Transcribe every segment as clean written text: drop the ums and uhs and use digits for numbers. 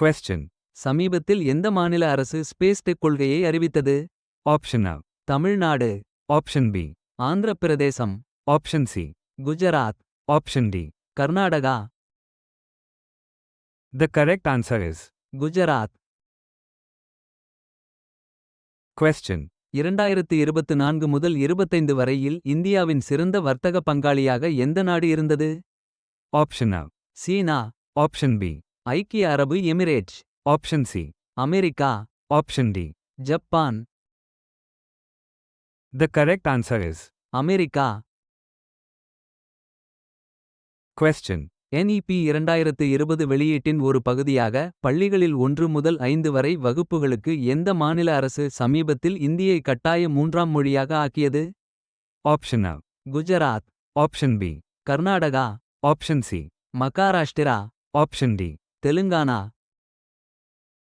Question. சமீபத்தில் எந்த மாநில அரசு ஸ்பேஸ் டெக் கொள்கையை அறிவித்தது? Option A. Tamil Nadu, Option B. Andhra Pradesh, Option C. Gujarat, Option D. Karnataka. The correct answer is. Gujarat. Question. 2024 முதல் 25 வரையில் இந்தியாவின் சிறந்த வர்த்தக பங்காளியாக எந்த நாடு இருந்தது? Option A. China, Option B. ஐக்கிய அரபு Emirates, Option C. America, Option D. Japan. The correct answer is. America. Question. NEP 2020 வெளியீட்டின் ஒரு பகுதியாக பள்ளிகளில் 1 முதல் 5 வரை வகுப்புகளுக்கு எந்த மாநில அரசு சமீபத்தில் இந்தியை கட்டாய 3ஆம் மொழியாக ஆக்கியது? Option A. Gujarat, Option B. Karnataka, Option C. Maharashtra, Option D. Telangana.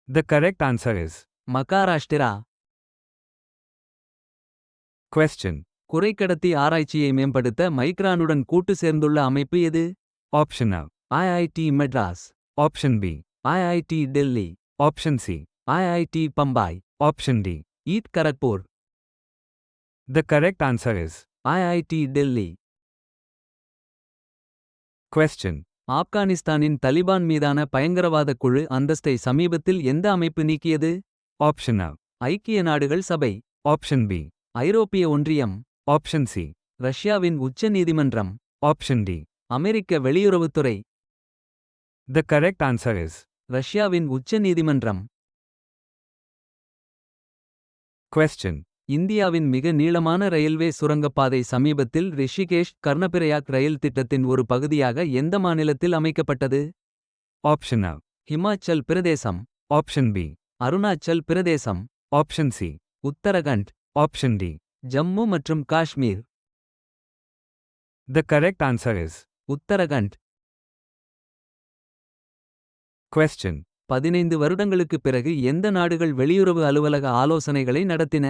The correct answer is. Maharashtra. Question. குறைக்கடத்தி ஆராய்ச்சியை மேம்படுத்த மைக்ரானுடன் கூட்டு சேர்ந்துள்ள அமைப்பு எது? Option A. IIT Madras, Option B. IIT Delhi, Option C. IIT Bombay, Option D. Eat Kharagpur. The correct answer is. IIT Delhi. Question. ஆப்கானிஸ்தானின் தலிபான் மீதான பயங்கரவாத குழு அந்தஸ்தை சமீபத்தில் எந்த அமைப்பு நீக்கியது? Option A. ஐக்கிய நாடுகள் சபை, Option B. ஐரோப்பிய ஒன்றியம், Option C. ரஷ்யாவின் உச்ச நீதிமன்றம், Option D. அமெரிக்க வெளியுறவுத்துறை. The correct answer is. ரஷ்யாவின் உச்ச நீதிமன்றம். Question. இந்தியாவின் மிக நீளமான ரயில்வே சுரங்கப்பாதை சமீபத்தில் ரிஷிகேஷ் கர்ணபிரயாக் ரயில் திட்டத்தின் ஒரு பகுதியாக எந்த மாநிலத்தில் அமைக்கப்பட்டது? Option A. Himachal Pradesh, Option B. Arunachal Pradesh, Option C. Uttarakhand, Option D. Jammu மற்றும் Kashmir. The correct answer is. Uttarakhand. Question. 15 வருடங்களுக்குப் பிறகு எந்த நாடுகள் வெளியுறவு அலுவலக ஆலோசனைகளை நடத்தின?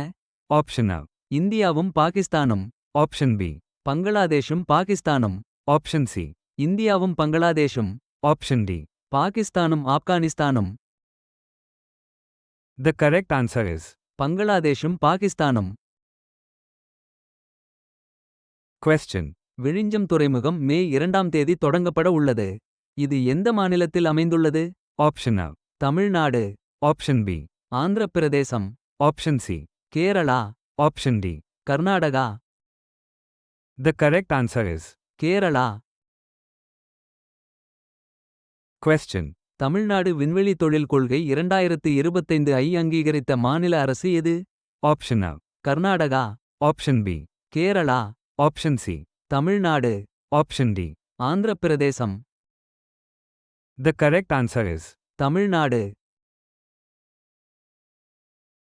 Option A. இந்தியாவும் பாகிஸ்தானும், Option B. பங்களாதேஷும் பாகிஸ்தானும், Option C. இந்தியாவும் பங்களாதேஷும், Option D. பாகிஸ்தானும் ஆப்கானிஸ்தானும். The correct answer is. பங்களாதேஷும் பாகிஸ்தானும். Question. விழிஞ்சம் துறைமுகம் மே 2ஆம் தேதி தொடங்கப்பட உள்ளது. இது எந்த மாநிலத்தில் அமைந்துள்ளது? Option A. Tamil Nadu, Option B. Andhra Pradesh, Option C. Kerala, Option D. Karnataka. The correct answer is. Kerala. Question. Tamil Nadu விண்வெளி தொழில் கொள்கை 2025 ஐ அங்கீகரித்த மாநில அரசு எது? Option A. Karnataka, Option B. Kerala, Option C. Tamil Nadu, Option D. Andhra Pradesh. The correct answer is. Tamil Nadu.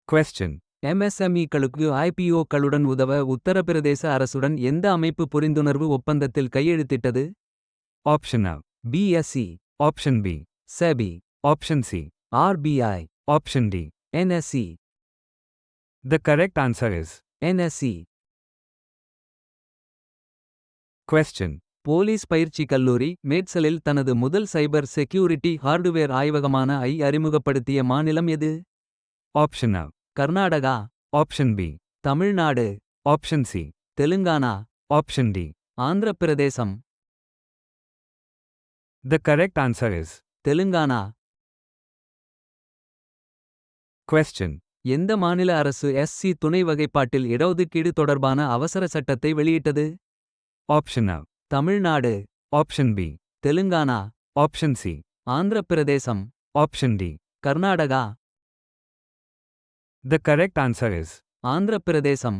Question. MSME-க்களுக்கு IPO-க்களுடன் உதவ உத்தரப்பிரதேச அரசுடன் எந்த அமைப்பு புரிந்துணர்வு ஒப்பந்தத்தில் கையெழுத்திட்டது? Option A. BSE, Option B. SEBI, Option C. RBI, Option D. NSE. The correct answer is. NSE. Question. Police பயிற்சி கல்லூரி மேட்சலில் தனது முதல் சைபர் செக்யூரிட்டி ஹார்டுவேர் ஆய்வகமான ஐ அறிமுகப்படுத்திய மாநிலம் எது? Option A. Karnataka, Option B. Tamil Nadu, Option C. Telangana, Option D. Andhra Pradesh. The correct answer is. Telangana. Question. எந்த மாநில அரசு SC துணை வகைப்பாட்டில் இடஒதுக்கீடு தொடர்பான அவசர சட்டத்தை வெளியிட்டது? Option A. Tamil Nadu, Option B. Telangana, Option C. Andhra Pradesh, Option D. Karnataka. The correct answer is. Andhra Pradesh.